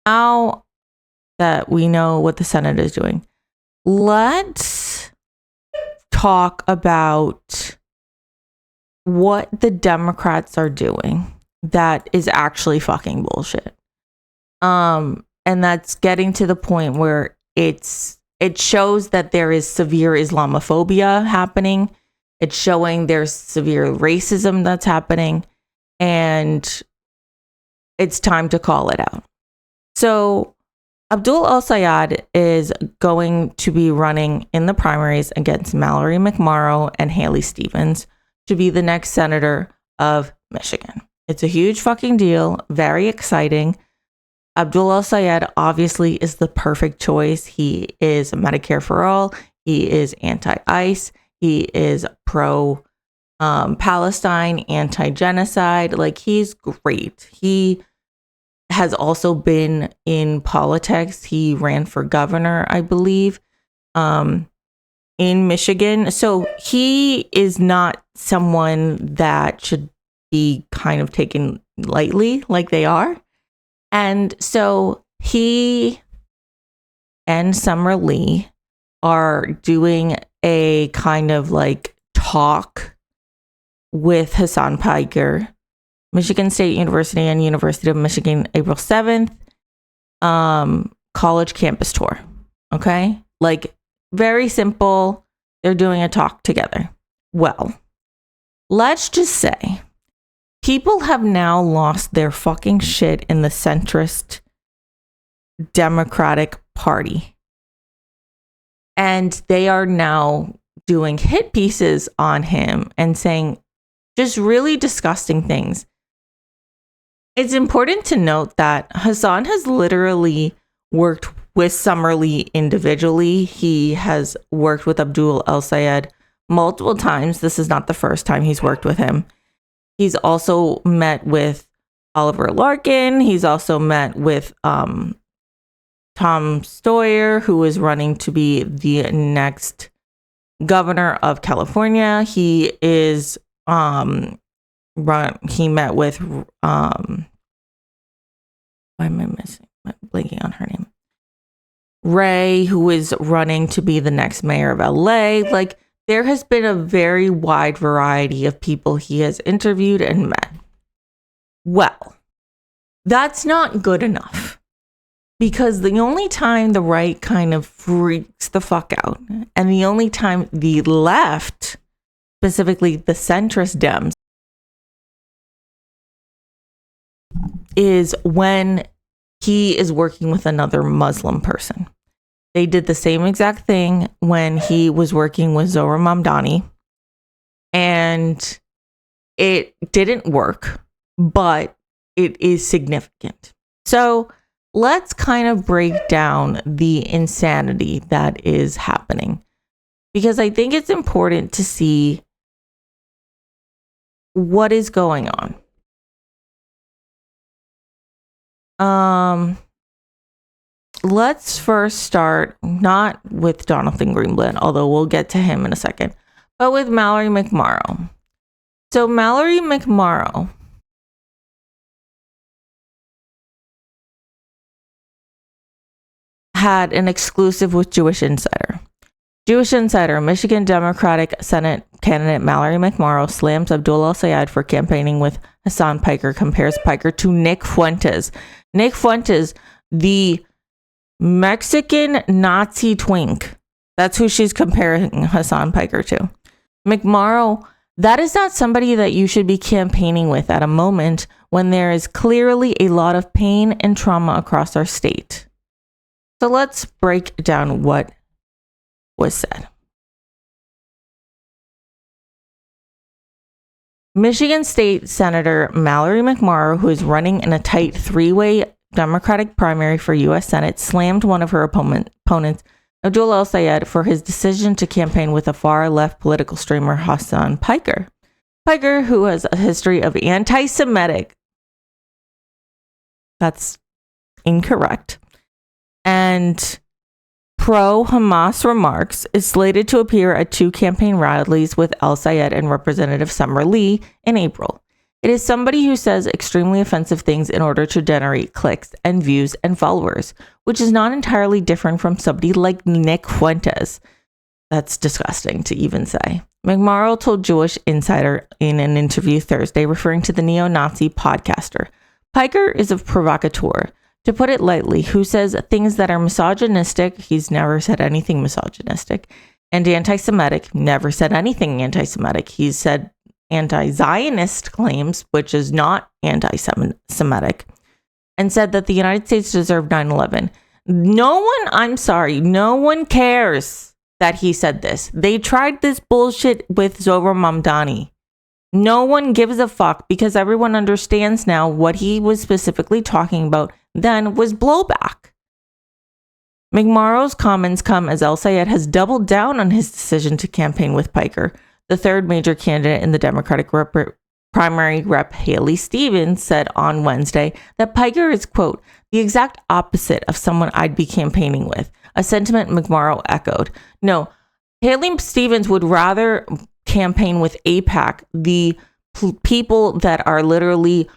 now that we know what the Senate is doing, let's talk about what the Democrats are doing that is actually fucking bullshit. And that's getting to the point where it shows that there is severe Islamophobia happening. It's showing there's severe racism that's happening, and it's time to call it out. So Abdul El-Sayed is going to be running in the primaries against Mallory McMorrow and Haley Stevens to be the next senator of Michigan. It's a huge fucking deal, very exciting. Abdul El-Sayed obviously is the perfect choice. He is Medicare for all. He is anti-ICE. He is pro-Palestine, anti-genocide. Like, he's great. He has also been in politics. He ran for governor, I believe, in Michigan. So he is not someone that should be kind of taken lightly like they are. And so he and Summer Lee are doing a kind of like talk with Hasan Piker, Michigan State University and University of Michigan, April 7th, college campus tour. Okay? Like, very simple. They're doing a talk together. Well, let's just say people have now lost their fucking shit in the centrist Democratic Party. And they are now doing hit pieces on him and saying just really disgusting things. It's important to note that Hasan has literally worked with Summer Lee individually. He has worked with Abdul El-Sayed multiple times. This is not the first time he's worked with him. He's also met with Oliver Larkin. He's also met with Tom Steyer, who is running to be the next governor of California. He is he met with why am I missing? I'm blanking on her name. Ray, who is running to be the next mayor of LA. Like, there has been a very wide variety of people he has interviewed and met. Well, that's not good enough, because the only time the right kind of freaks the fuck out, and the only time the left, specifically the centrist Dems, is when he is working with another Muslim person. They did the same exact thing when he was working with Zohar Mamdani, and it didn't work, but it is significant. So let's kind of break down the insanity that is happening, because I think it's important to see what is going on. Let's first start not with Jonathan Greenblatt, although we'll get to him in a second, but with Mallory McMorrow. So Mallory McMorrow had an exclusive with Jewish Insider. Jewish Insider, Michigan Democratic Senate candidate Mallory McMorrow slams Abdul El-Sayed for campaigning with Hasan Piker, compares Piker to Nick Fuentes. Nick Fuentes, the Mexican Nazi twink. That's who she's comparing Hasan Piker to. McMorrow, that is not somebody that you should be campaigning with at a moment when there is clearly a lot of pain and trauma across our state. So let's break down what was said. Michigan State Senator Mallory McMorrow, who is running in a tight three-way Democratic primary for U.S. Senate, slammed one of her opponents, Abdul El-Sayed, for his decision to campaign with a far-left political streamer, Hasan Piker. Piker, who has a history of anti-Semitic, that's incorrect, and pro-Hamas remarks, is slated to appear at two campaign rallies with El-Sayed and Representative Summer Lee in April. It is somebody who says extremely offensive things in order to generate clicks and views and followers, which is not entirely different from somebody like Nick Fuentes. That's disgusting to even say. McMorrow told Jewish Insider in an interview Thursday, referring to the neo-Nazi podcaster, Piker is a provocateur, to put it lightly, who says things that are misogynistic, he's never said anything misogynistic, and anti-Semitic, never said anything anti-Semitic. He's said anti-Zionist claims, which is not anti-Semitic, and said that the United States deserved 9/11. No one cares that he said this. They tried this bullshit with Zohar Mamdani. No one gives a fuck because everyone understands now what he was specifically talking about then was blowback. McMorrow's comments come as El Sayed has doubled down on his decision to campaign with Piker. The third major candidate in the Democratic primary, Rep. Haley Stevens, said on Wednesday that Piker is, quote, the exact opposite of someone I'd be campaigning with, a sentiment McMorrow echoed. No, Haley Stevens would rather campaign with AIPAC, the people that are literally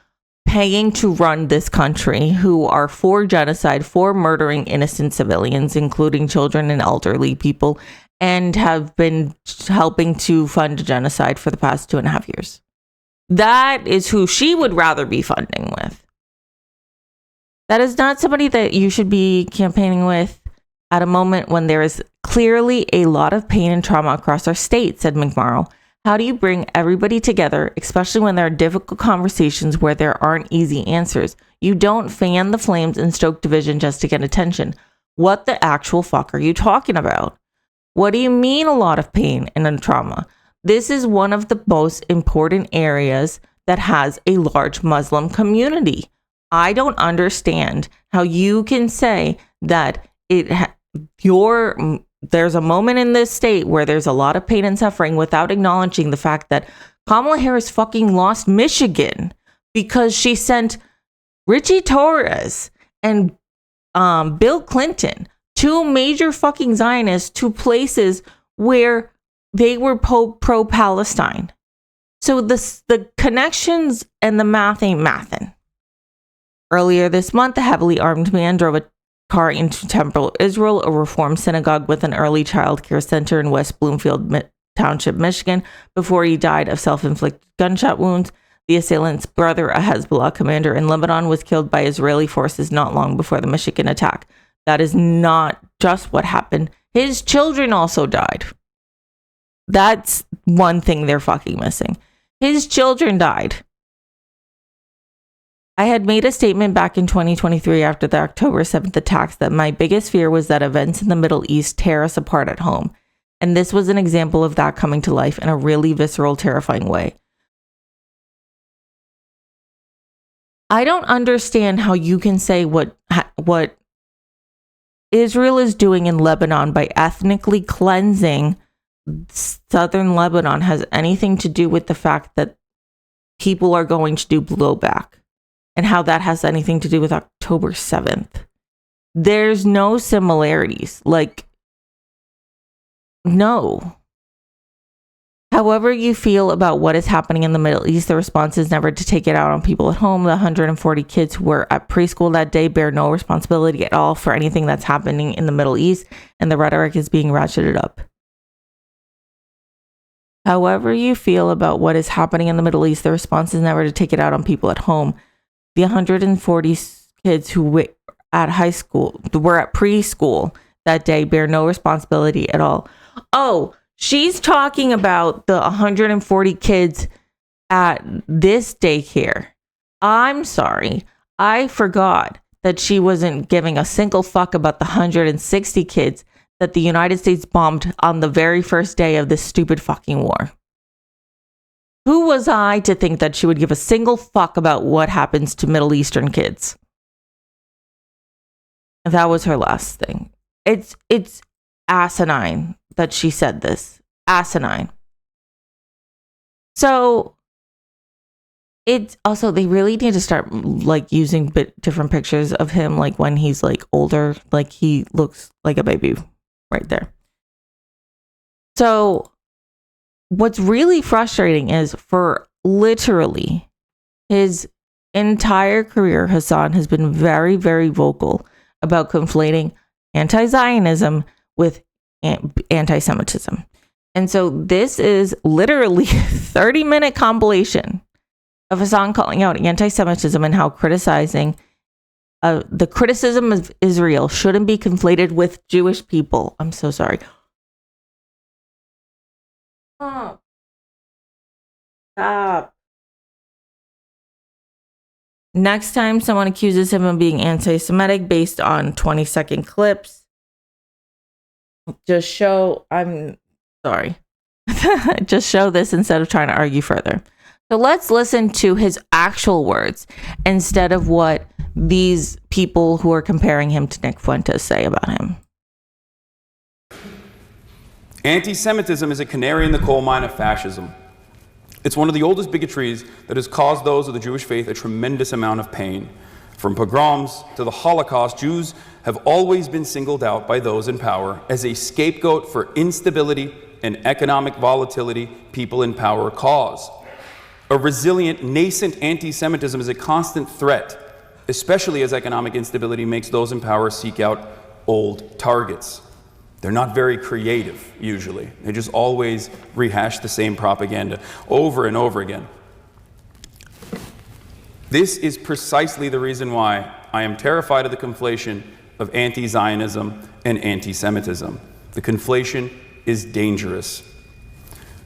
paying to run this country, who are for genocide, for murdering innocent civilians, including children and elderly people, and have been helping to fund genocide for the past 2.5 years. That is who she would rather be funding with. That is not somebody that you should be campaigning with at a moment when there is clearly a lot of pain and trauma across our state, said McMorrow. How do you bring everybody together, especially when there are difficult conversations where there aren't easy answers? You don't fan the flames and stoke division just to get attention. What the actual fuck are you talking about? What do you mean a lot of pain and trauma? This is one of the most important areas that has a large Muslim community. I don't understand how you can say that there's a moment in this state where there's a lot of pain and suffering without acknowledging the fact that Kamala Harris fucking lost Michigan because she sent Richie Torres and Bill Clinton, two major fucking Zionists, to places where they were pro-Palestine. So the connections and the math ain't mathin'. Earlier this month, a heavily armed man drove a car into Temple, Israel, a Reform synagogue with an early child care center in West Bloomfield Township, Michigan, before he died of self-inflicted gunshot wounds. The assailant's brother, a Hezbollah commander in Lebanon, was killed by Israeli forces not long before the Michigan attack. That is not just what happened. His children also died. That's one thing they're fucking missing. His children died. I had made a statement back in 2023 after the October 7th attacks that my biggest fear was that events in the Middle East tear us apart at home. And this was an example of that coming to life in a really visceral, terrifying way. I don't understand how you can say what Israel is doing in Lebanon by ethnically cleansing southern Lebanon has anything to do with the fact that people are going to do blowback, and how that has anything to do with October 7th. There's no similarities. No. However you feel about what is happening in the Middle East, the response is never to take it out on people at home. The 140 kids who were at preschool that day bear no responsibility at all for anything that's happening in the Middle East, and the rhetoric is being ratcheted up. However you feel about what is happening in the Middle East, the response is never to take it out on people at home. The 140 kids who were at preschool that day bear no responsibility at all. Oh, she's talking about the 140 kids at this daycare. I'm sorry. I forgot that she wasn't giving a single fuck about the 160 kids that the United States bombed on the very first day of this stupid fucking war. Who was I to think that she would give a single fuck about what happens to Middle Eastern kids? That was her last thing. It's asinine that she said this. Asinine. So it's also, they really need to start using different pictures of him when he's older. He looks like a baby right there. So what's really frustrating is for literally His entire career, Hasan has been very, very vocal about conflating anti-Zionism with anti-Semitism. And so this is literally a 30-minute compilation of Hasan calling out anti-Semitism and how criticizing the criticism of Israel shouldn't be conflated with Jewish people. I'm so sorry. Oh. Stop. Next time someone accuses him of being anti-Semitic based on 20-second clips, just show, I'm sorry. Just show this instead of trying to argue further. So let's listen to his actual words instead of what these people who are comparing him to Nick Fuentes say about him. Anti-Semitism is a canary in the coal mine of fascism. It's one of the oldest bigotries that has caused those of the Jewish faith a tremendous amount of pain. From pogroms to the Holocaust, Jews have always been singled out by those in power as a scapegoat for instability and economic volatility people in power cause. A resilient, nascent anti-Semitism is a constant threat, especially as economic instability makes those in power seek out old targets. They're not very creative, usually. They just always rehash the same propaganda over and over again. This is precisely the reason why I am terrified of the conflation of anti-Zionism and anti-Semitism. The conflation is dangerous.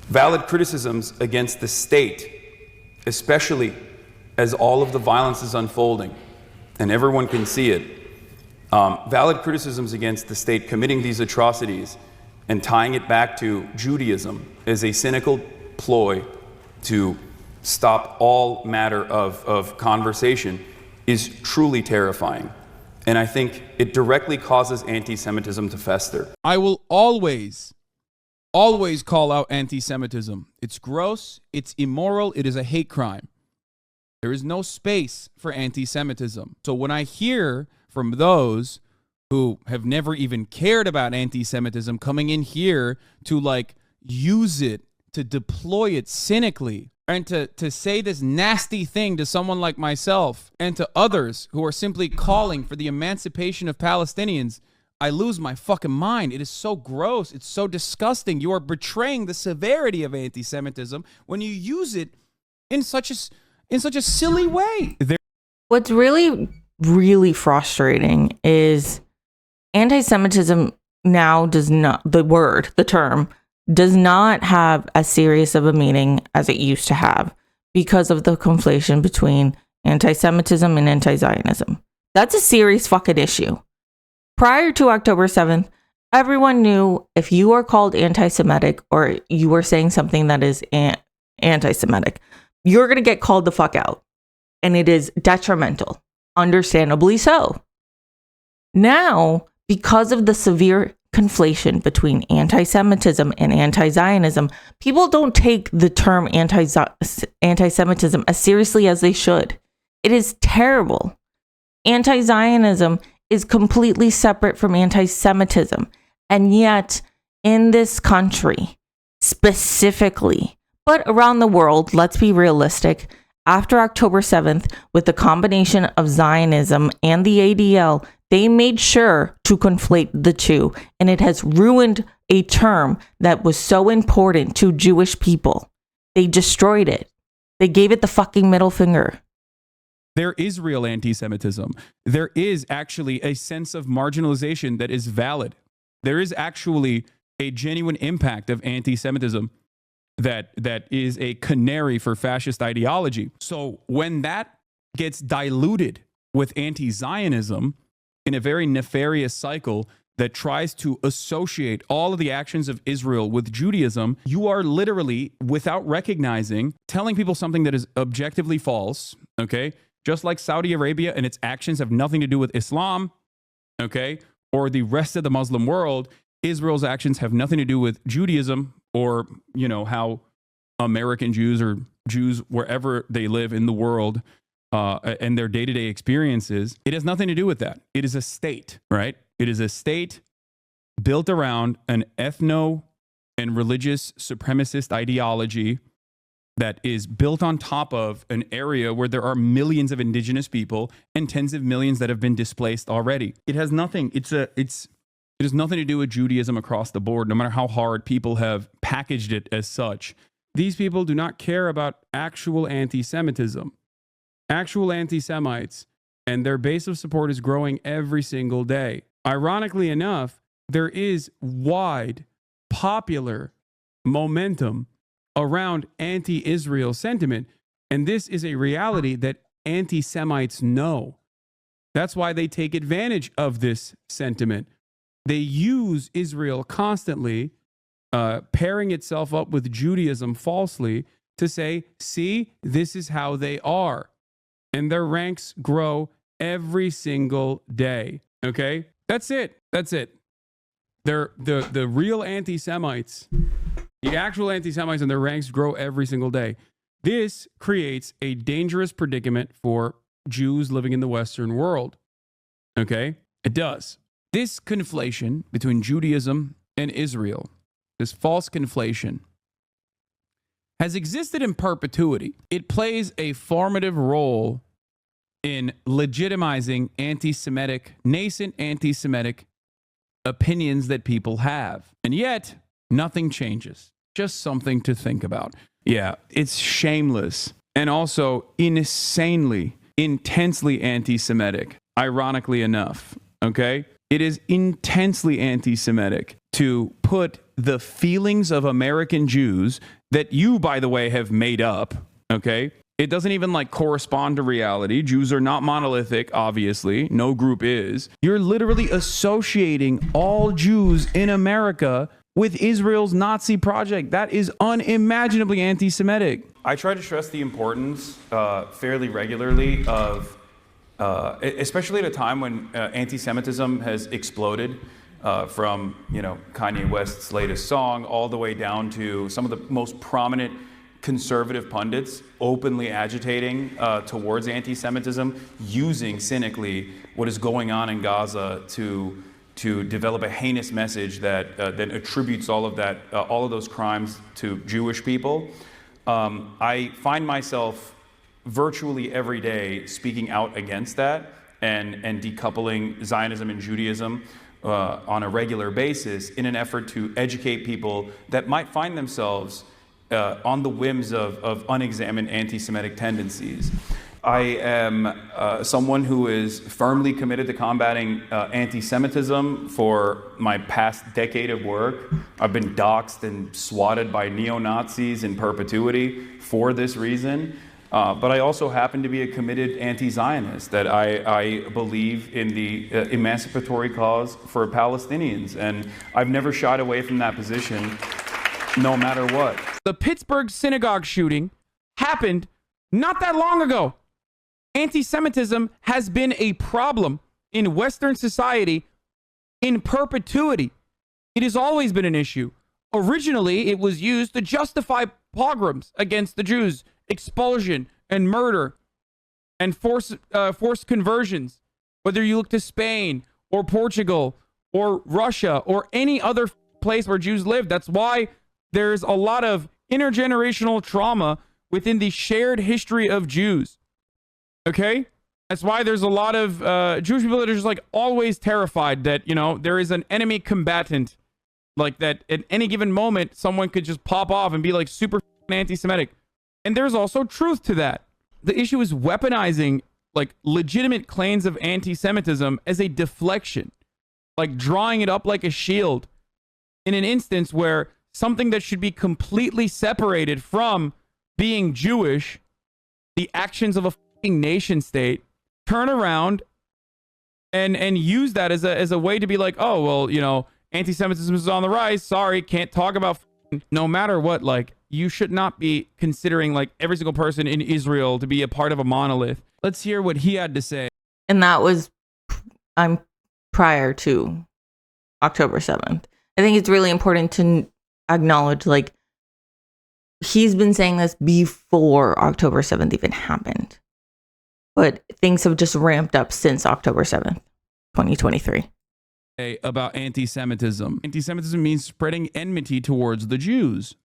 Valid criticisms against the state, especially as all of the violence is unfolding, and everyone can see it, valid criticisms against the state committing these atrocities and tying it back to Judaism is a cynical ploy to stop all matter of conversation is truly terrifying. And I think it directly causes anti-Semitism to fester. I will always call out anti-Semitism. It's gross, it's immoral, it is a hate crime. There is no space for anti-Semitism. So when I hear from those who have never even cared about anti-Semitism coming in here to like use it, to deploy it cynically, and to say this nasty thing to someone like myself and to others who are simply calling for the emancipation of Palestinians, I lose my fucking mind. It is so gross. It's so disgusting. You are betraying the severity of anti-Semitism when you use it in such a silly way. What's really, really frustrating is anti-Semitism now does not, the term, does not have as serious of a meaning as it used to have because of the conflation between anti-Semitism and anti-Zionism. That's a serious fucking issue. Prior to October 7th, everyone knew if you are called anti-Semitic or you are saying something that is anti-Semitic, you're going to get called the fuck out. And it is detrimental, understandably so. Now, because of the severe conflation between anti-Semitism and anti-Zionism, people don't take the term anti-Semitism as seriously as they should. It is terrible. Anti-Zionism is completely separate from anti-Semitism. And yet, in this country, specifically, but around the world, let's be realistic, after October 7th, with the combination of Zionism and the ADL, they made sure to conflate the two, and it has ruined a term that was so important to Jewish people. They destroyed it. They gave it the fucking middle finger. There is real anti-Semitism. There is actually a sense of marginalization that is valid. There is actually a genuine impact of anti-Semitism that is a canary for fascist ideology. So when that gets diluted with anti-Zionism in a very nefarious cycle that tries to associate all of the actions of Israel with Judaism, you are literally, without recognizing, telling people something that is objectively false, okay? Just like Saudi Arabia and its actions have nothing to do with Islam, okay? Or the rest of the Muslim world, Israel's actions have nothing to do with Judaism or, you know, how American Jews or Jews wherever they live in the world and their day-to-day experiences. It has nothing to do with that. It is a state, right? It is a state built around an ethno and religious supremacist ideology that is built on top of an area where there are millions of indigenous people and tens of millions that have been displaced already. It has nothing. It has nothing to do with Judaism across the board, no matter how hard people have packaged it as such. These people do not care about actual anti-Semitism. Actual anti-Semites, and their base of support is growing every single day. Ironically enough, there is wide, popular momentum around anti-Israel sentiment, and this is a reality that anti-Semites know. That's why they take advantage of this sentiment. They use Israel constantly, pairing itself up with Judaism falsely to say, see, this is how they are. And their ranks grow every single day. Okay? That's it. That's it. They're the real anti-Semites, the actual anti-Semites, and their ranks grow every single day. This creates a dangerous predicament for Jews living in the Western world. Okay? It does. This conflation between Judaism and Israel, this false conflation, has existed in perpetuity. It plays a formative role in legitimizing anti-Semitic, nascent anti-Semitic opinions that people have. And yet, nothing changes. Just something to think about. Yeah, it's shameless and also insanely, intensely anti-Semitic, ironically enough, okay? It is intensely anti-Semitic to put the feelings of American Jews that you, by the way, have made up, okay? It doesn't even correspond to reality. Jews are not monolithic, obviously. No group is. You're literally associating all Jews in America with Israel's Nazi project. That is unimaginably anti-Semitic. I try to stress the importance fairly regularly of, especially at a time when anti-Semitism has exploded from Kanye West's latest song all the way down to some of the most prominent conservative pundits openly agitating towards anti-Semitism, using cynically what is going on in Gaza to develop a heinous message that then attributes all of those crimes to Jewish people. I find myself virtually every day speaking out against that and decoupling Zionism and Judaism on a regular basis in an effort to educate people that might find themselves on the whims of unexamined anti-Semitic tendencies. I am someone who is firmly committed to combating anti-Semitism for my past decade of work. I've been doxxed and swatted by neo-Nazis in perpetuity for this reason. But I also happen to be a committed anti-Zionist, that I believe in the emancipatory cause for Palestinians. And I've never shied away from that position, no matter what. The Pittsburgh synagogue shooting happened not that long ago. Anti-Semitism has been a problem in Western society in perpetuity. It has always been an issue. Originally, it was used to justify pogroms against the Jews, expulsion and murder and forced conversions. Whether you look to Spain or Portugal or Russia or any other place where Jews live, that's why there's a lot of intergenerational trauma within the shared history of Jews. Okay? That's why there's a lot of Jewish people that are just always terrified that, there is an enemy combatant, that at any given moment, someone could just pop off and be super anti-Semitic. And there's also truth to that. The issue is weaponizing legitimate claims of anti-Semitism as a deflection, drawing it up like a shield in an instance where something that should be completely separated from being Jewish, the actions of a nation state, turn around and use that as a way to be oh, well, anti-Semitism is on the rise. Sorry, can't talk about no matter what. You should not be considering every single person in Israel to be a part of a monolith. Let's hear what he had to say. And that was prior to October 7th. I think it's really important to acknowledge he's been saying this before October 7th even happened. But things have just ramped up since October 7th, 2023. About anti-Semitism. Anti-Semitism means spreading enmity towards the Jews.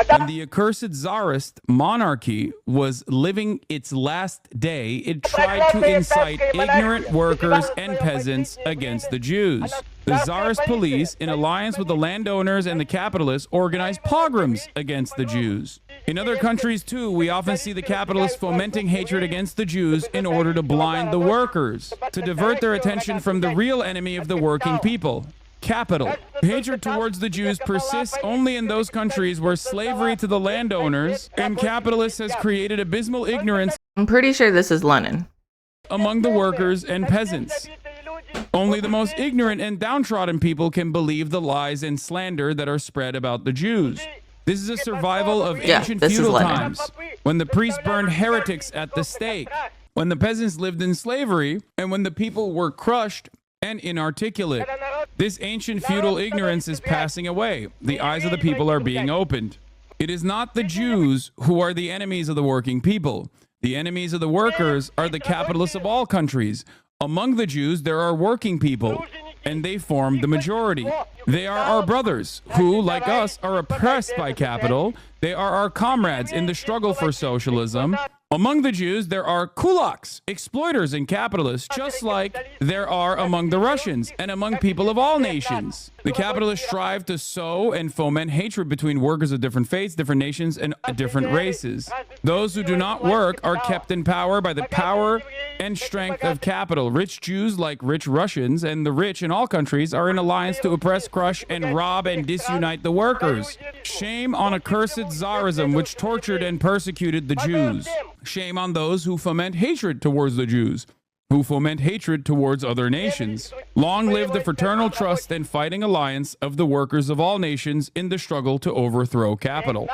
When the accursed Tsarist monarchy was living its last day, it tried to incite ignorant workers and peasants against the Jews. The Tsarist police, in alliance with the landowners and the capitalists, organized pogroms against the Jews. In other countries, too, we often see the capitalists fomenting hatred against the Jews in order to blind the workers, to divert their attention from the real enemy of the working people. Capital. Hatred towards the Jews persists only in those countries where slavery to the landowners and capitalists has created abysmal ignorance I'm pretty sure this is Lenin. among the workers and peasants. Only the most ignorant and downtrodden people can believe the lies and slander that are spread about the Jews. This is a survival of ancient feudal times, when the priests burned heretics at the stake, when the peasants lived in slavery, and when the people were crushed and inarticulate. This ancient feudal ignorance is passing away. The eyes of the people are being opened. It is not the Jews who are the enemies of the working people. The enemies of the workers are the capitalists of all countries. Among the Jews, there are working people, and they form the majority. They are our brothers, who, like us, are oppressed by capital. They are our comrades in the struggle for socialism. Among the Jews, there are kulaks, exploiters and capitalists, just like there are among the Russians and among people of all nations. The capitalists strive to sow and foment hatred between workers of different faiths, different nations, and different races. Those who do not work are kept in power by the power and strength of capital. Rich Jews, like rich Russians, and the rich in all countries are in alliance to oppress, crush, and rob and disunite the workers. Shame on accursed Tsarism, which tortured and persecuted the Jews. Shame on those who foment hatred towards the Jews, who foment hatred towards other nations. Long live the fraternal trust and fighting alliance of the workers of all nations in the struggle to overthrow capital.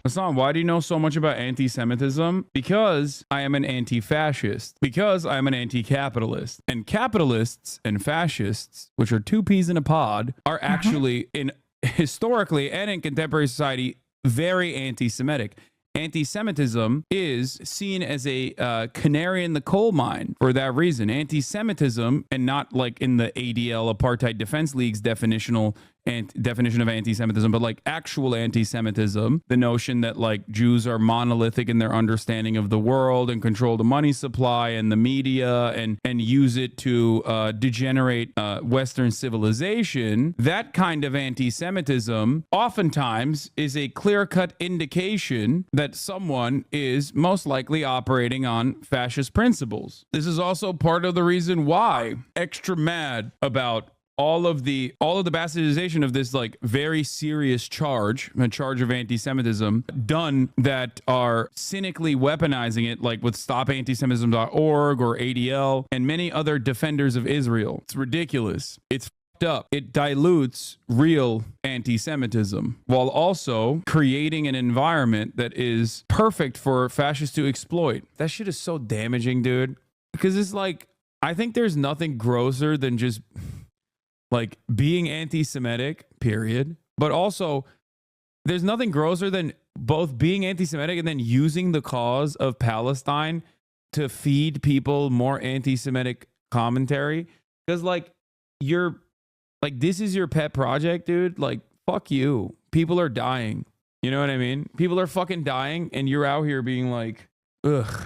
Hasan, why do you know so much about anti-Semitism? Because I am an anti-fascist. Because I am an anti-capitalist. And capitalists and fascists, which are two peas in a pod, are actually, in historically and in contemporary society, very anti-Semitic. Anti-Semitism is seen as a canary in the coal mine for that reason. Anti-Semitism, and not like in the ADL Apartheid Defense League's definition of anti-Semitism, but like actual anti-Semitism, the notion that like Jews are monolithic in their understanding of the world and control the money supply and the media and use it to degenerate Western civilization. That kind of anti-Semitism oftentimes is a clear-cut indication that someone is most likely operating on fascist principles. This is also part of the reason why extra mad about all of the bastardization of this like very serious charge, a charge of anti-Semitism done that are cynically weaponizing it, like with stopantisemitism.org or ADL and many other defenders of Israel. It's ridiculous. It's up. It dilutes real anti-Semitism while also creating an environment that is perfect for fascists to exploit. That shit is so damaging, dude. Because it's like, I think there's nothing grosser than just like being anti-Semitic, period. But also, there's nothing grosser than both being anti-Semitic and then using the cause of Palestine to feed people more anti-Semitic commentary. Because like, you're like, this is your pet project, dude. Like, fuck you. People are dying. You know what I mean? People are fucking dying, and you're out here being like, ugh.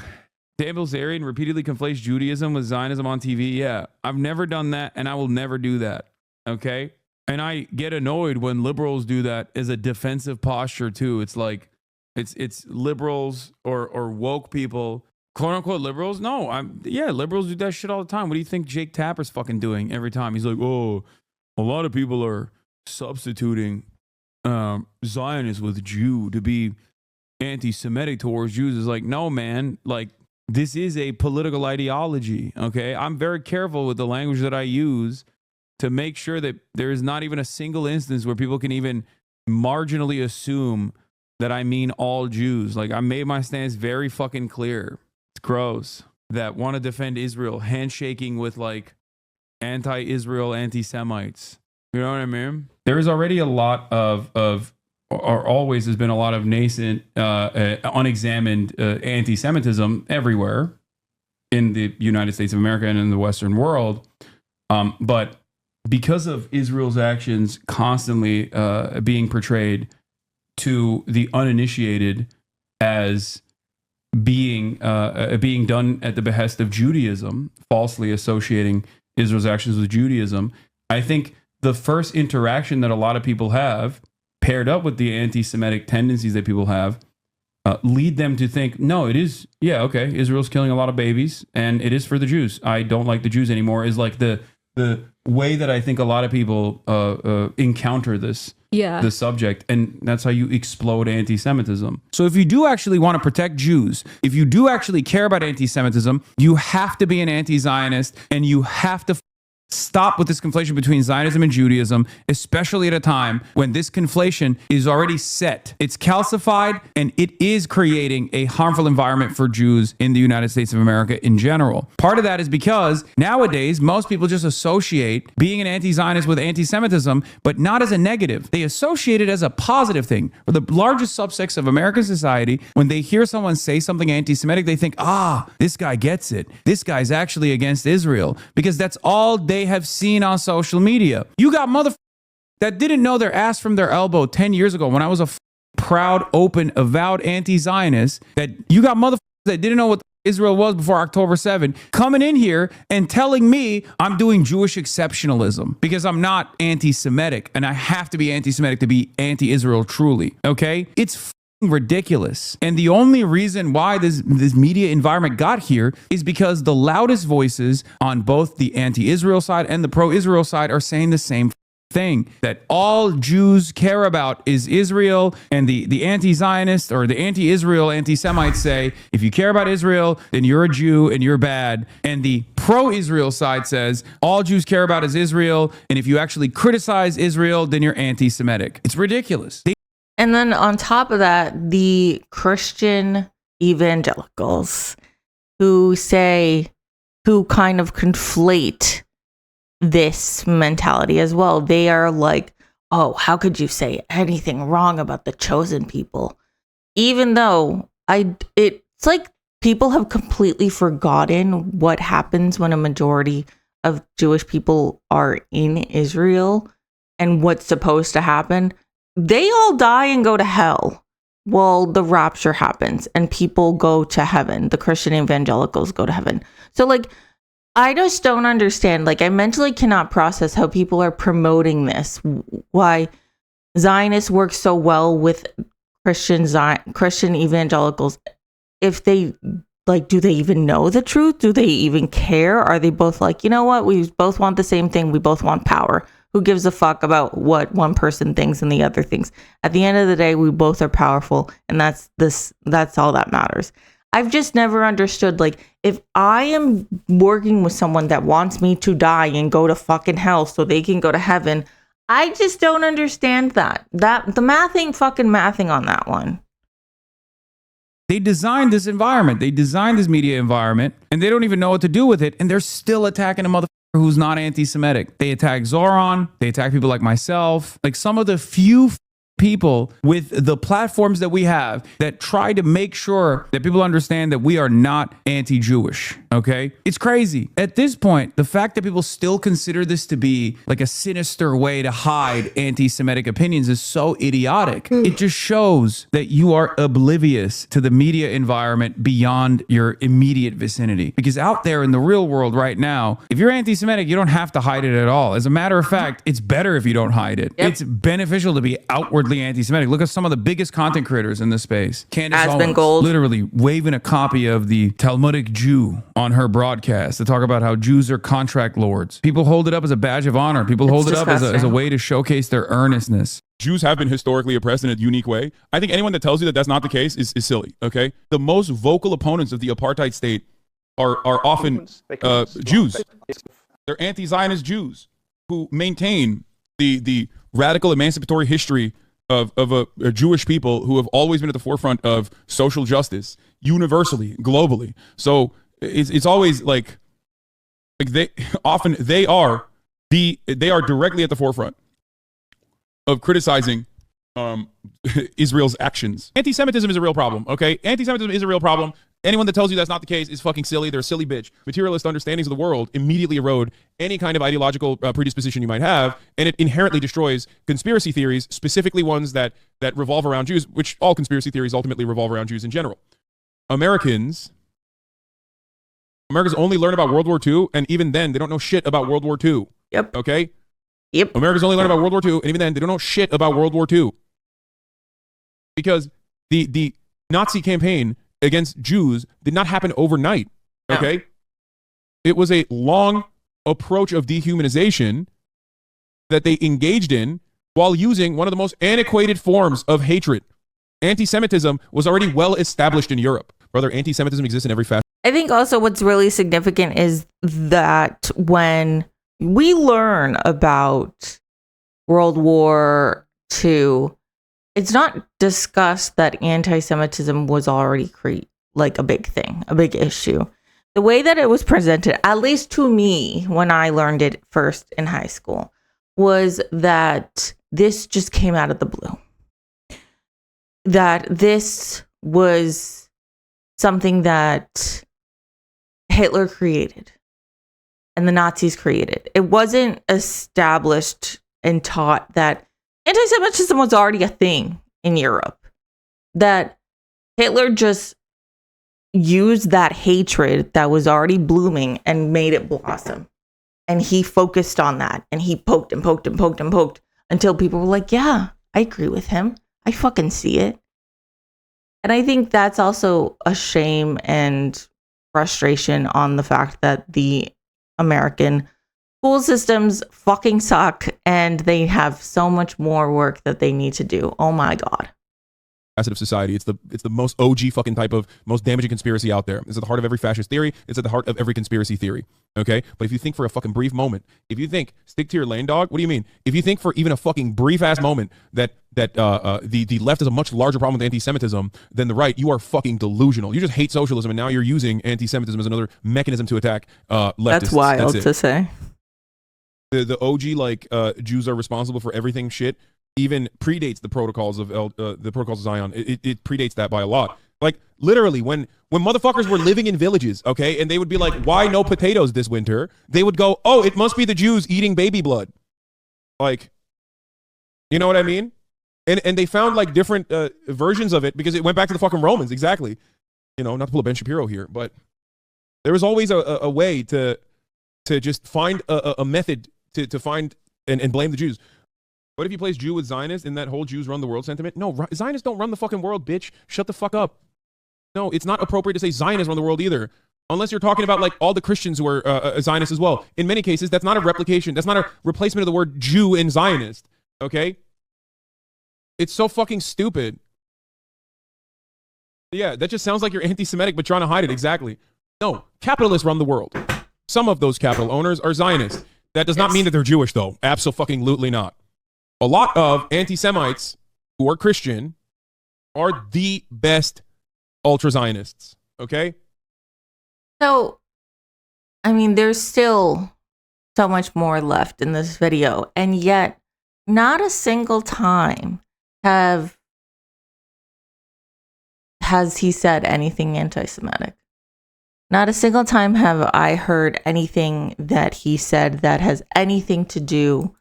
Dan Bilzerian repeatedly conflates Judaism with Zionism on TV. Yeah, I've never done that, and I will never do that. Okay? And I get annoyed when liberals do that as a defensive posture, too. It's like, it's liberals or woke people, quote unquote liberals. No, liberals do that shit all the time. What do you think Jake Tapper's fucking doing every time? He's like, oh, a lot of people are substituting Zionists with Jew to be anti-Semitic towards Jews. Is like, no, man, like, this is a political ideology, okay? I'm very careful with the language that I use to make sure that there is not even a single instance where people can even marginally assume that I mean all Jews. Like, I made my stance very fucking clear. It's gross that want to defend Israel, handshaking with like anti-Israel anti-Semites. You know what I mean? There is already a lot of or always has been a lot of nascent, unexamined anti-Semitism everywhere in the United States of America and in the Western world. But because of Israel's actions constantly being portrayed to the uninitiated as being done at the behest of Judaism, falsely associating Israel's actions with Judaism, I think the first interaction that a lot of people have, paired up with the anti-Semitic tendencies that people have, lead them to think, no, it is, yeah, okay, Israel's killing a lot of babies, and it is for the Jews. I don't like the Jews anymore, is like the way that I think a lot of people encounter this subject, and that's how you explode anti-Semitism. So if you do actually want to protect Jews, if you do actually care about anti-Semitism, you have to be an anti-Zionist, and you have to stop with this conflation between Zionism and Judaism, especially at a time when this conflation is already set. It's calcified, and it is creating a harmful environment for Jews in the United States of America in general. Part of that is because nowadays, most people just associate being an anti-Zionist with anti-Semitism, but not as a negative. They associate it as a positive thing. For the largest subsects of American society, when they hear someone say something anti-Semitic, they think, this guy gets it. This guy's actually against Israel, because that's all they have seen on social media. You got motherfuckers that didn't know their ass from their elbow 10 years ago when I was a proud, open, avowed anti-Zionist, that you got motherfuckers that didn't know what Israel was before October 7, coming in here and telling me I'm doing Jewish exceptionalism because I'm not anti-Semitic, and I have to be anti-Semitic to be anti-Israel truly, okay? It's ridiculous. And the only reason why this media environment got here is because the loudest voices on both the anti-Israel side and the pro-Israel side are saying the same thing, that all Jews care about is Israel, and the anti-Zionist or the anti-Israel anti-Semites say, if you care about Israel, then you're a Jew and you're bad. And the pro-Israel side says, all Jews care about is Israel, and if you actually criticize Israel, then you're anti-Semitic. It's ridiculous. And then on top of that, the Christian evangelicals who kind of conflate this mentality as well. They are like, oh, how could you say anything wrong about the chosen people? Even though it's like people have completely forgotten what happens when a majority of Jewish people are in Israel and what's supposed to happen. They all die and go to hell. Well, the rapture happens and people go to heaven. The Christian evangelicals go to heaven. So like, I just don't understand. Like, I mentally cannot process how people are promoting this. Why Zionists work so well with Christian evangelicals. If they like, do they even know the truth? Do they even care? Are they both like, you know what? We both want the same thing. We both want power. Who gives a fuck about what one person thinks and the other thinks? At the end of the day, we both are powerful, and that's all that matters. I've just never understood, like, if I am working with someone that wants me to die and go to fucking hell so they can go to heaven, I just don't understand that. The math ain't fucking mathing on that one. They designed this environment. They designed this media environment, and they don't even know what to do with it, and they're still attacking a motherfucker who's not anti-Semitic. They attack Zoran. They attack people like myself. Like some of the few people with the platforms that we have that try to make sure that people understand that we are not anti-Jewish, okay? It's crazy. At this point, the fact that people still consider this to be like a sinister way to hide anti-Semitic opinions is so idiotic. It just shows that you are oblivious to the media environment beyond your immediate vicinity. Because out there in the real world right now, if you're anti-Semitic, you don't have to hide it at all. As a matter of fact, it's better if you don't hide it. Yep. It's beneficial to be outwardly anti-Semitic. Look at some of the biggest content creators in this space. Candace Owens, literally waving a copy of the Talmudic Jew on her broadcast to talk about how Jews are contract lords. People hold it up as a badge of honor. People hold it up as a way to showcase their earnestness. Jews have been historically oppressed in a unique way. I think anyone that tells you that that's not the case is silly, okay? The most vocal opponents of the apartheid state are often Jews. They're anti-Zionist Jews who maintain the radical emancipatory history of a Jewish people who have always been at the forefront of social justice universally, globally. So it's always like they are directly at the forefront of criticizing Israel's actions. Anti-Semitism is a real problem, okay? Anti-Semitism is a real problem. Anyone that tells you that's not the case is fucking silly. They're a silly bitch. Materialist understandings of the world immediately erode any kind of ideological predisposition you might have, and it inherently destroys conspiracy theories, specifically ones that revolve around Jews, which all conspiracy theories ultimately revolve around Jews in general. Americans only learn about World War II, and even then, they don't know shit about World War II. Yep. Okay? Yep. Americans only learn about World War II, and even then, they don't know shit about World War II. Because the Nazi campaign against Jews did not happen overnight, okay? No. It was a long approach of dehumanization that they engaged in while using one of the most antiquated forms of hatred. Anti-Semitism was already well established in Europe. Brother, anti-Semitism exists in every facet. I think also what's really significant is that when we learn about World War II, it's not discussed that anti-Semitism was already like a big thing, a big issue. The way that it was presented, at least to me, when I learned it first in high school, was that this just came out of the blue. That this was something that Hitler created and the Nazis created. It wasn't established and taught that anti-Semitism was already a thing in Europe. That Hitler just used that hatred that was already blooming and made it blossom. And he focused on that. And he poked and poked and poked and poked until people were like, yeah, I agree with him. I fucking see it. And I think that's also a shame and frustration on the fact that the American school systems fucking suck and they have so much more work that they need to do. Oh my God. Facet of society. It's the most OG fucking type of most damaging conspiracy out there. It's at the heart of every fascist theory. It's at the heart of every conspiracy theory. Okay? But if you think for a fucking brief moment, if you think, stick to your lane, dog, what do you mean? If you think for even a fucking brief ass moment that the left is a much larger problem with anti-Semitism than the right, you are fucking delusional. You just hate socialism and now you're using anti-Semitism as another mechanism to attack leftists. That's wild to say. The OG like Jews are responsible for everything shit even predates the protocols of Zion. It predates that by a lot. Like literally when motherfuckers were living in villages, okay, and they would be like, why no potatoes this winter? They would go, oh, it must be the Jews eating baby blood. Like, you know what I mean? And they found like different versions of it because it went back to the fucking Romans. Exactly. You know, not to pull a Ben Shapiro here, but there was always a way to just find a method to find and blame the Jews. What if you place Jew with Zionist in that whole Jews run the world sentiment? No, Zionists don't run the fucking world, bitch. Shut the fuck up. No, it's not appropriate to say Zionists run the world either. Unless you're talking about like all the Christians who are Zionists as well. In many cases, that's not a replication. That's not a replacement of the word Jew in Zionist. Okay? It's so fucking stupid. Yeah, that just sounds like you're anti-Semitic but trying to hide it. Exactly. No, capitalists run the world. Some of those capital owners are Zionists. That does not mean that they're Jewish, though. Absolutely not. A lot of anti-Semites who are Christian are the best ultra-Zionists, okay? So, I mean, there's still so much more left in this video, and yet not a single time has he said anything anti-Semitic. Not a single time have I heard anything that he said that has anything to do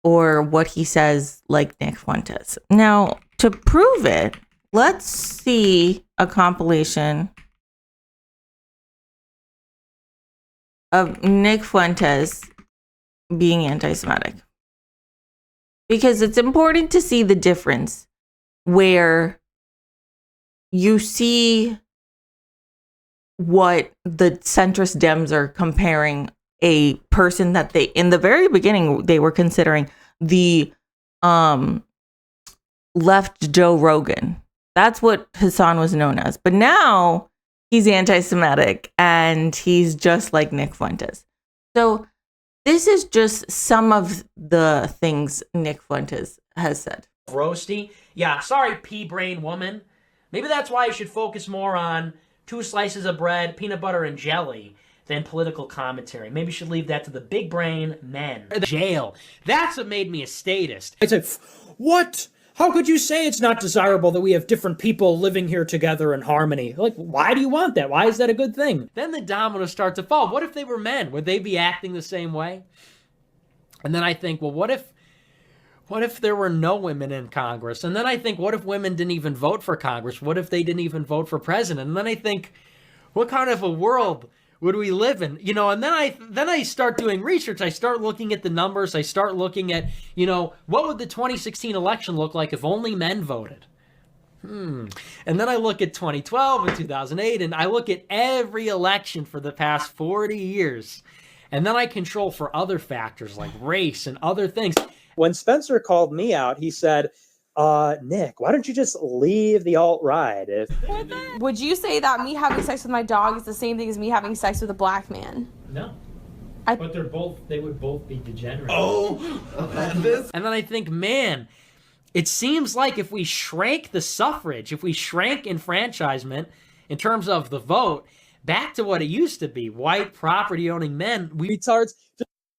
or what he says like Nick Fuentes. Now, to prove it, let's see a compilation of Nick Fuentes being anti-Semitic. Because it's important to see the difference where you see what the centrist Dems are comparing a person that they, in the very beginning, they were considering the left Joe Rogan. That's what Hasan was known as. But now he's anti-Semitic and he's just like Nick Fuentes. So this is just some of the things Nick Fuentes has said. Roasty. Yeah, sorry, pea-brain woman. Maybe that's why you should focus more on 2 slices of bread, peanut butter, and jelly than political commentary. Maybe you should leave that to the big brain men. Jail. That's what made me a statist. I said, what? how could you say it's not desirable that we have different people living here together in harmony? Like, why do you want that? Why is that a good thing? Then the dominoes start to fall. What if they were men? Would they be acting the same way? And then I think, well, what if there were no women in Congress? And then I think, what if women didn't even vote for Congress? What if they didn't even vote for president? And then I think, what kind of a world would we live in? You know, and then I start doing research. I start looking at the numbers. I start looking at, you know, what would the 2016 election look like if only men voted? And then I look at 2012 and 2008, and I look at every election for the past 40 years. And then I control for other factors like race and other things. When Spencer called me out, he said, Nick, why don't you just leave the alt-right? Would you say that me having sex with my dog is the same thing as me having sex with a black man? No. But they would both be degenerate. And then I think, man, it seems like if we shrank the suffrage, if we shrank enfranchisement in terms of the vote, back to what it used to be, white property-owning men, retards.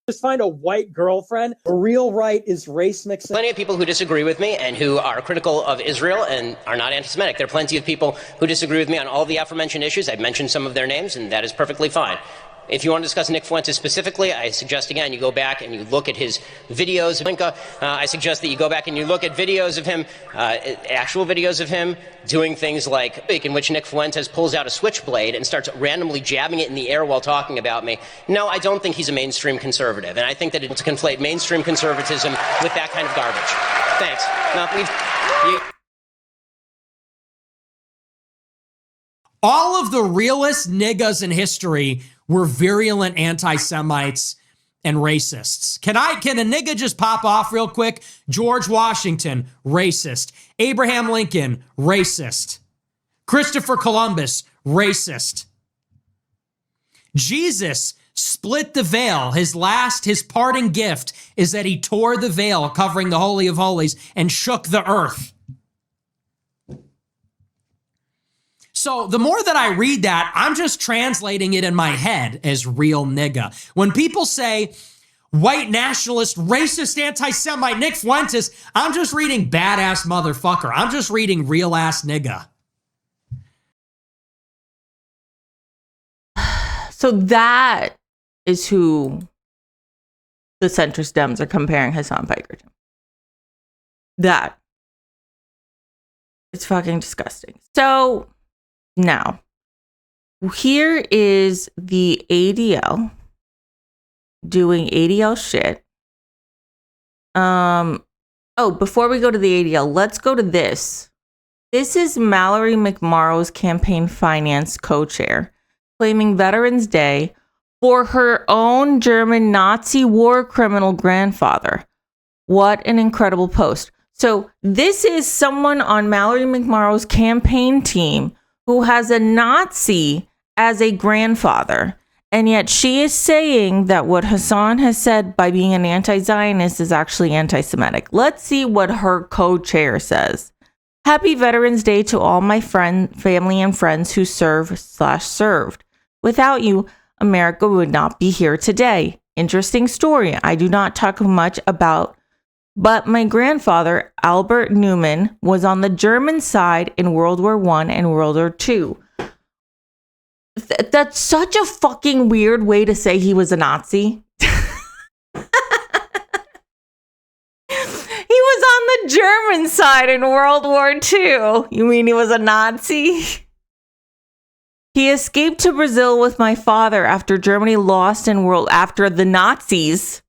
Just find a white girlfriend. The real right is race mixing. Plenty of people who disagree with me and who are critical of Israel and are not anti-Semitic. There are plenty of people who disagree with me on all the aforementioned issues. I've mentioned some of their names, and that is perfectly fine. If you want to discuss Nick Fuentes specifically, I suggest, again, you go back and you look at his videos. I suggest that you go back and you look at videos of him, actual videos of him doing things like in which Nick Fuentes pulls out a switchblade and starts randomly jabbing it in the air while talking about me. No, I don't think he's a mainstream conservative, and I think that it's to conflate mainstream conservatism with that kind of garbage. Thanks. All of the realest niggas in history were virulent anti-Semites and racists. Can a nigga just pop off real quick? George Washington, racist. Abraham Lincoln, racist. Christopher Columbus, racist. Jesus split the veil. His parting gift is that he tore the veil covering the Holy of Holies and shook the earth. So the more that I read that, I'm just translating it in my head as real nigga. When people say white nationalist, racist, anti-Semite, Nick Fuentes, I'm just reading badass motherfucker. I'm just reading real ass nigga. So that is who the centrist Dems are comparing Hasan Piker to. That. It's fucking disgusting. So now, here is the ADL doing ADL shit. Before we go to the ADL, let's go to this. This is Mallory McMorrow's campaign finance co-chair claiming Veterans Day for her own German Nazi war criminal grandfather. What an incredible post. So this is someone on Mallory McMorrow's campaign team who has a Nazi as a grandfather. And yet she is saying that what Hasan has said by being an anti-Zionist is actually anti-Semitic. Let's see what her co-chair says. Happy Veterans Day to all my family and friends who served. Without you, America would not be here today. Interesting story I do not talk much about, but my grandfather, Albert Neumann, was on the German side in World War I and World War II. That's such a fucking weird way to say he was a Nazi. He was on the German side in World War II. You mean he was a Nazi? He escaped to Brazil with my father after the Nazis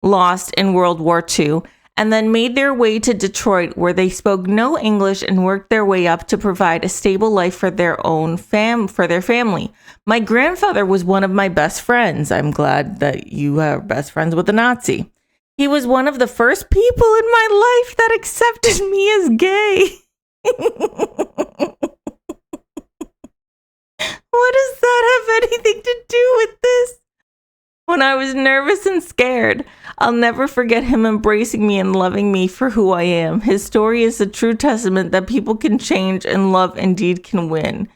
lost in World War II, and then made their way to Detroit, where they spoke no English and worked their way up to provide a stable life for their family. My grandfather was one of my best friends. I'm glad that you are best friends with a Nazi. He was one of the first people in my life that accepted me as gay. What does that have anything to do with this? When I was nervous and scared, I'll never forget him embracing me and loving me for who I am. His story is a true testament that people can change and love indeed can win.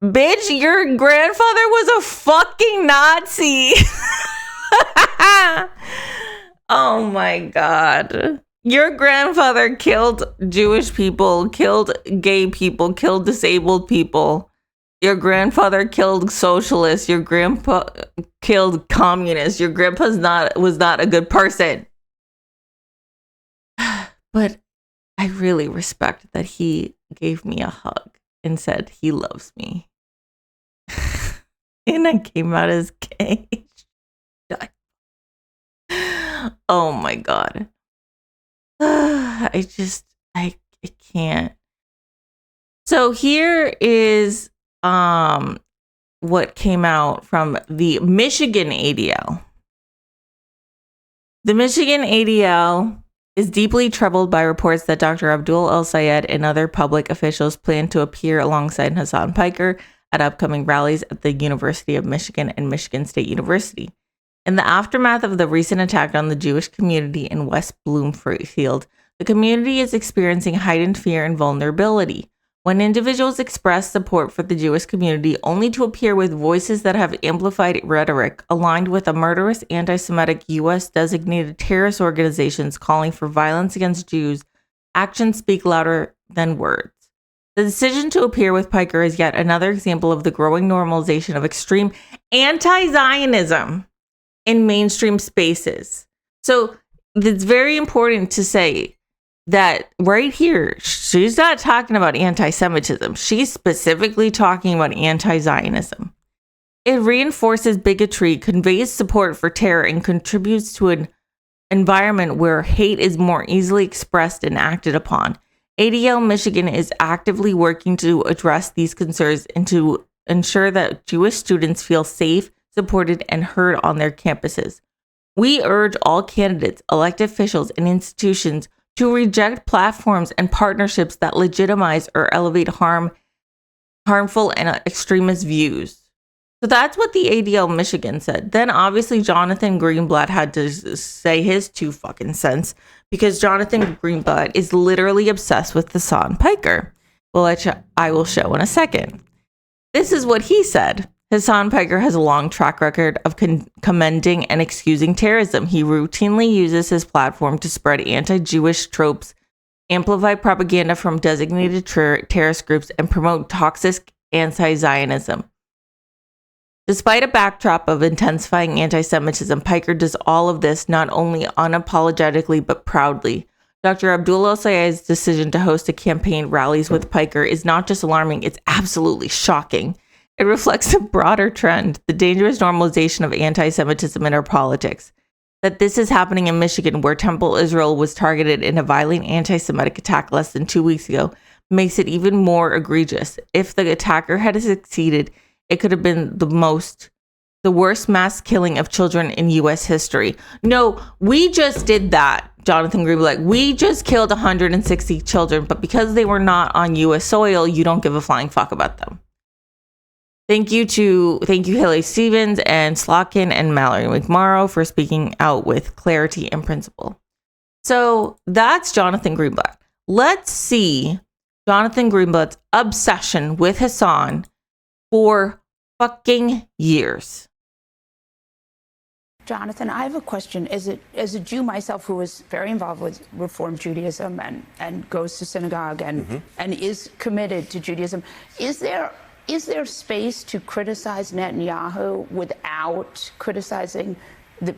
Bitch, your grandfather was a fucking Nazi. Oh my God. Your grandfather killed Jewish people, killed gay people, killed disabled people. Your grandfather killed socialists. Your grandpa killed communists. Your grandpa was not a good person. But I really respect that he gave me a hug and said he loves me. And I came out as gay. Oh my God. I can't. So here is what came out from the Michigan ADL. The Michigan ADL is deeply troubled by reports that Dr. Abdul El-Sayed and other public officials plan to appear alongside Hasan Piker at upcoming rallies at the University of Michigan and Michigan State University. In the aftermath of the recent attack on the Jewish community in West Bloomfield, the community is experiencing heightened fear and vulnerability. When individuals express support for the Jewish community only to appear with voices that have amplified rhetoric aligned with a murderous anti-Semitic U.S.-designated terrorist organizations calling for violence against Jews, actions speak louder than words. The decision to appear with Piker is yet another example of the growing normalization of extreme anti-Zionism in mainstream spaces. So it's very important to say that right here, she's not talking about anti-Semitism. She's specifically talking about anti-Zionism. It reinforces bigotry, conveys support for terror, and contributes to an environment where hate is more easily expressed and acted upon. ADL Michigan is actively working to address these concerns and to ensure that Jewish students feel safe, supported, and heard on their campuses. We urge all candidates, elected officials, and institutions to reject platforms and partnerships that legitimize or elevate harmful and extremist views. So that's what the ADL Michigan said. Then obviously Jonathan Greenblatt had to say his 2 fucking cents because Jonathan Greenblatt is literally obsessed with Hasan Piker. Well, I will show in a second. This is what he said. Hasan Piker has a long track record of commending and excusing terrorism. He routinely uses his platform to spread anti-Jewish tropes, amplify propaganda from designated terrorist groups, and promote toxic anti-Zionism. Despite a backdrop of intensifying anti-Semitism, Piker does all of this not only unapologetically but proudly. Dr. Abdul El-Sayed's decision to host a campaign rallies with Piker is not just alarming, it's absolutely shocking. It reflects a broader trend, the dangerous normalization of anti-Semitism in our politics. That this is happening in Michigan, where Temple Israel was targeted in a violent anti-Semitic attack less than 2 weeks ago, makes it even more egregious. If the attacker had succeeded, it could have been the worst mass killing of children in U.S. history. No, we just did that, Jonathan Greenblatt. We just killed 160 children, but because they were not on U.S. soil, you don't give a flying fuck about them. Thank you Haley Stevens and Slotkin and Mallory McMorrow for speaking out with clarity and principle. So that's Jonathan Greenblatt. Let's see Jonathan Greenblatt's obsession with Hasan for fucking years. Jonathan, I have a question. As a Jew myself who is very involved with Reform Judaism and goes to synagogue and is committed to Judaism, is there space to criticize Netanyahu without criticizing the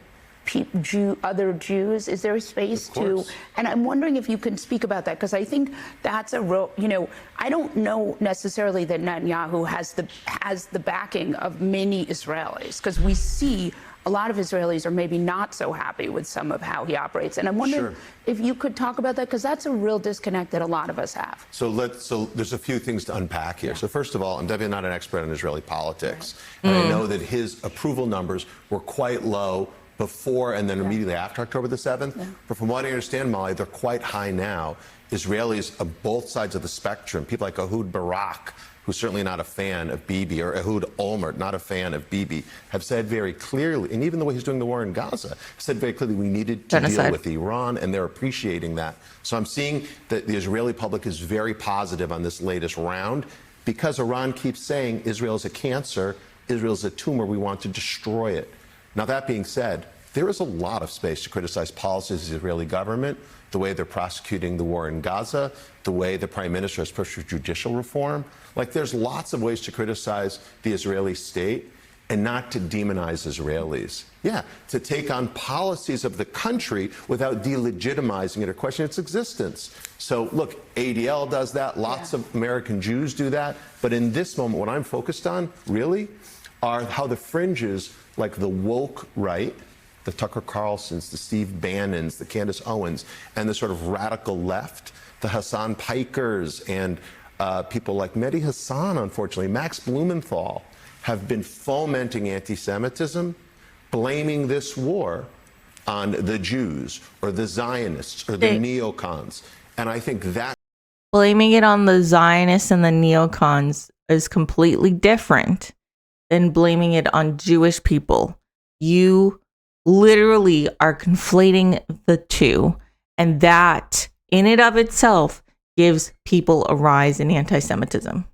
other Jews? Is there a space to? And I'm wondering if you can speak about that, because I think that's a real, I don't know necessarily that Netanyahu has the backing of many Israelis, because we see a lot of Israelis are maybe not so happy with some of how he operates. And I'm wondering if you could talk about that, because that's a real disconnect that a lot of us have. So there's a few things to unpack here. So first of all, I'm definitely not an expert on Israeli politics. And I know that his approval numbers were quite low before and then immediately after October the 7th. But from what I understand, Molly, they're quite high now. Israelis of both sides of the spectrum, people like Ehud Barak, who's certainly not a fan of Bibi, or Ehud Olmert, not a fan of Bibi, have said very clearly, and even the way he's doing the war in Gaza, said very clearly we needed to deal with Iran, and they're appreciating that. So I'm seeing that the Israeli public is very positive on this latest round, because Iran keeps saying Israel's a cancer, Israel's a tumor, we want to destroy it. Now, that being said, there is a lot of space to criticize policies of the Israeli government, the way they're prosecuting the war in Gaza, the way the prime minister has pushed for judicial reform. Like, there's lots of ways to criticize the Israeli state and not to demonize Israelis. Yeah, to take on policies of the country without delegitimizing it or questioning its existence. So, look, ADL does that. Lots of American Jews do that. But in this moment, what I'm focused on, really, are how the fringes, like the woke right, the Tucker Carlsons, the Steve Bannons, the Candace Owens, and the sort of radical left, the Hasan Pikers, and people like Mehdi Hassan, unfortunately, Max Blumenthal, have been fomenting anti-Semitism, blaming this war on the Jews or the Zionists or the neocons. And I think that blaming it on the Zionists and the neocons is completely different than blaming it on Jewish people. You literally are conflating the two, and that in and of itself gives people a rise in anti-Semitism.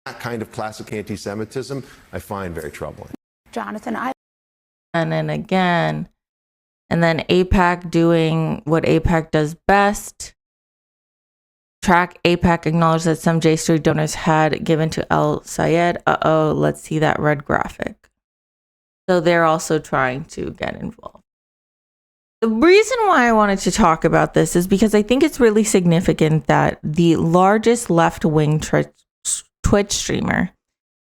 that kind of classic anti-Semitism I find very troubling. Jonathan, and then again, and then AIPAC doing what AIPAC does best. Track AIPAC acknowledged that some J Street donors had given to El Sayed. Let's see that red graphic. So they're also trying to get involved. The reason why I wanted to talk about this is because I think it's really significant that the largest left-wing Twitch streamer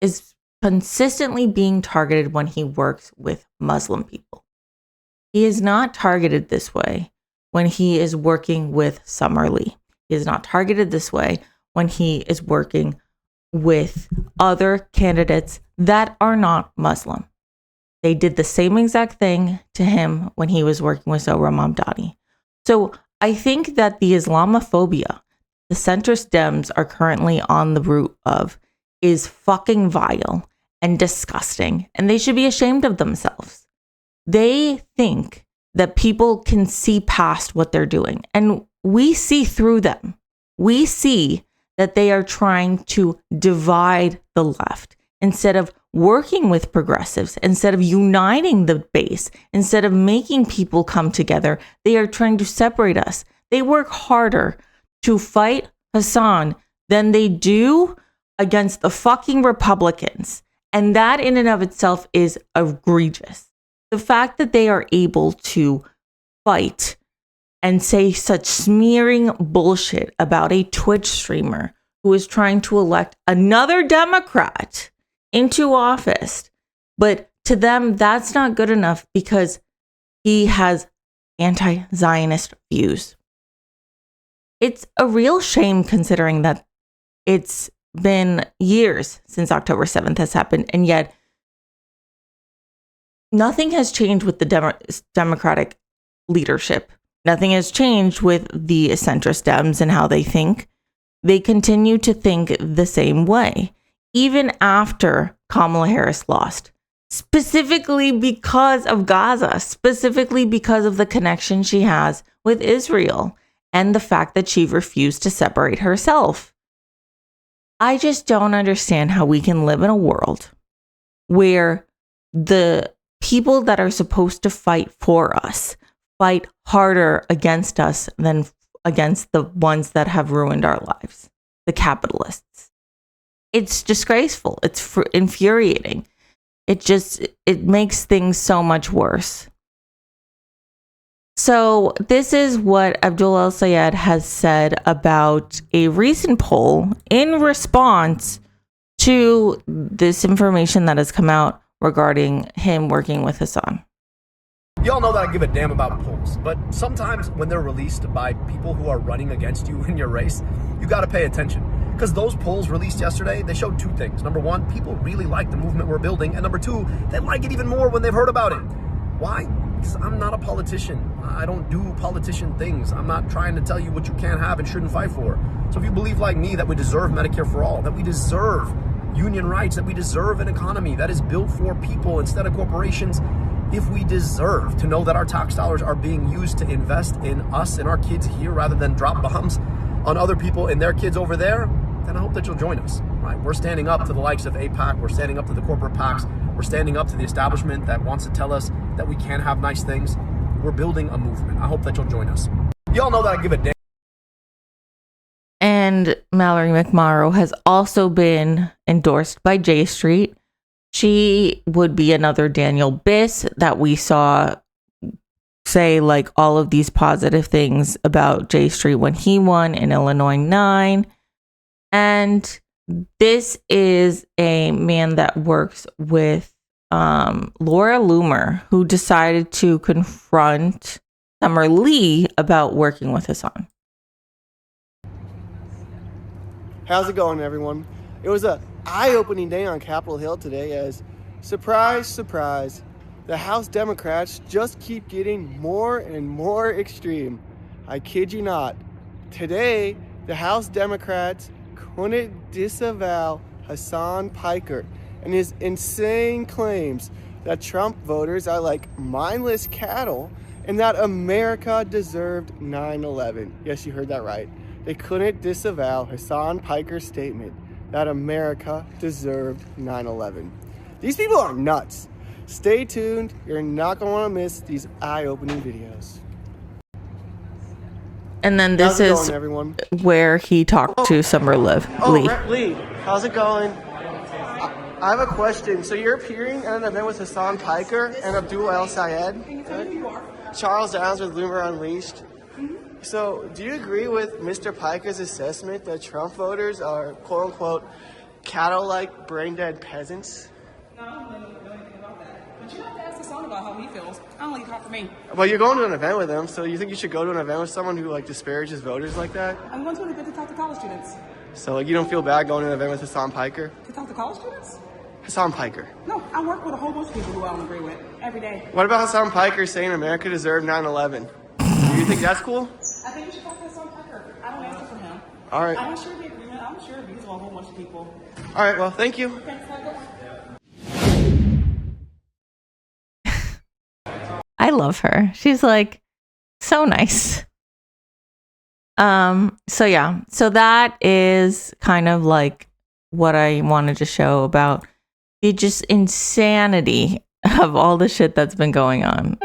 is consistently being targeted when he works with Muslim people. He is not targeted this way when he is working with Summer Lee. He is not targeted this way when he is working with other candidates that are not Muslim. They did the same exact thing to him when he was working with Zohra Mamdani. So I think that the Islamophobia the centrist Dems are currently on the route of is fucking vile and disgusting, and they should be ashamed of themselves. They think that people can see past what they're doing, and we see through them. We see that they are trying to divide the left instead of working with progressives, instead of uniting the base, instead of making people come together. They are trying to separate us. They work harder to fight Hasan than they do against the fucking Republicans. And that in and of itself is egregious. The fact that they are able to fight and say such smearing bullshit about a Twitch streamer who is trying to elect another Democrat into office. But to them, that's not good enough because he has anti-Zionist views. It's a real shame considering that it's been years since October 7th has happened, and yet nothing has changed with the Democratic leadership. Nothing has changed with the centrist Dems and how they think. They continue to think the same way, even after Kamala Harris lost, specifically because of Gaza, specifically because of the connection she has with Israel and the fact that she refused to separate herself. I just don't understand how we can live in a world where the people that are supposed to fight for us fight harder against us than against the ones that have ruined our lives, the capitalists. It's disgraceful. It's infuriating. It makes things so much worse. So this is what Abdul El Sayed has said about a recent poll in response to this information that has come out regarding him working with Hasan. Y'all know that I give a damn about polls, but sometimes when they're released by people who are running against you in your race, you got to pay attention. Because those polls released yesterday, they showed two things. Number one, people really like the movement we're building. And number two, they like it even more when they've heard about it. Why? Because I'm not a politician. I don't do politician things. I'm not trying to tell you what you can't have and shouldn't fight for. So if you believe like me that we deserve Medicare for all, that we deserve union rights, that we deserve an economy that is built for people instead of corporations, if we deserve to know that our tax dollars are being used to invest in us and our kids here rather than drop bombs on other people and their kids over there, then I hope that you'll join us. Right? We're standing up to the likes of AIPAC. We're standing up to the corporate PACs. We're standing up to the establishment that wants to tell us that we can have nice things. We're building a movement. I hope that you'll join us. Y'all know that I give a damn. And Mallory McMorrow has also been endorsed by J Street. She would be another Daniel Biss that we saw say like all of these positive things about J Street when he won in Illinois 9. And this is a man that works with Laura Loomer, who decided to confront Summer Lee about working with Hasan. How's it going, everyone? It was a eye-opening day on Capitol Hill today as, surprise, surprise, the House Democrats just keep getting more and more extreme. I kid you not. Today, the House Democrats couldn't disavow Hasan Piker and his insane claims that Trump voters are like mindless cattle and that America deserved 9/11. Yes, you heard that right. They couldn't disavow Hasan Piker's statement that America deserved 9/11. These people are nuts. Stay tuned. You're not going to want to miss these eye-opening videos. And then this is going, everyone? Where he talked to Summer Lee. Lee, how's it going? I have a question. So you're appearing at an event with Hasan Piker and Abdul El Sayed? Charles Downs with Loomer Unleashed. So, do you agree with Mr. Piker's assessment that Trump voters are, quote-unquote, cattle-like, brain-dead peasants? No, I don't know anything about that. But you have to ask Hasan about how he feels. I don't let you talk for me. Well, you're going to an event with him, so you think you should go to an event with someone who, disparages voters like that? I'm going to an event to talk to college students. So, you don't feel bad going to an event with Hasan Piker? To talk to college students? Hasan Piker. No, I work with a whole bunch of people who I don't agree with every day. What about Hasan Piker saying America deserved 9/11? Do you think that's cool? I think you should talk to Hasan Piker. I don't answer for him. All right. I'm not sure of the agreement. I'm sure of these are a whole bunch of people. All right, well, thank you. I love her. She's like so nice. So that is kind of like what I wanted to show about the just insanity of all the shit that's been going on.